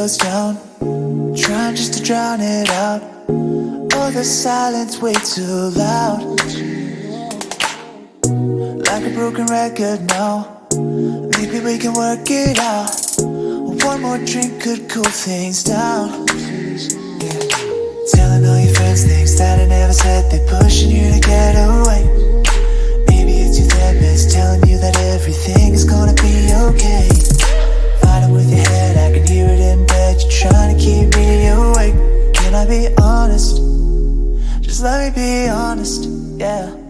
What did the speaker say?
goes down, trying just to drown it out. Oh, the silence way too loud, like a broken record now. Maybe we can work it out. One more drink could cool things down. Yeah. Telling all your friends things that I never said, they're pushing you to get away. Maybe it's your therapist telling you that everything is gonna be okay. Fighting with your head, I can hear it in bed. You're trying to keep me awake. Can I be honest? Just let me be honest, yeah.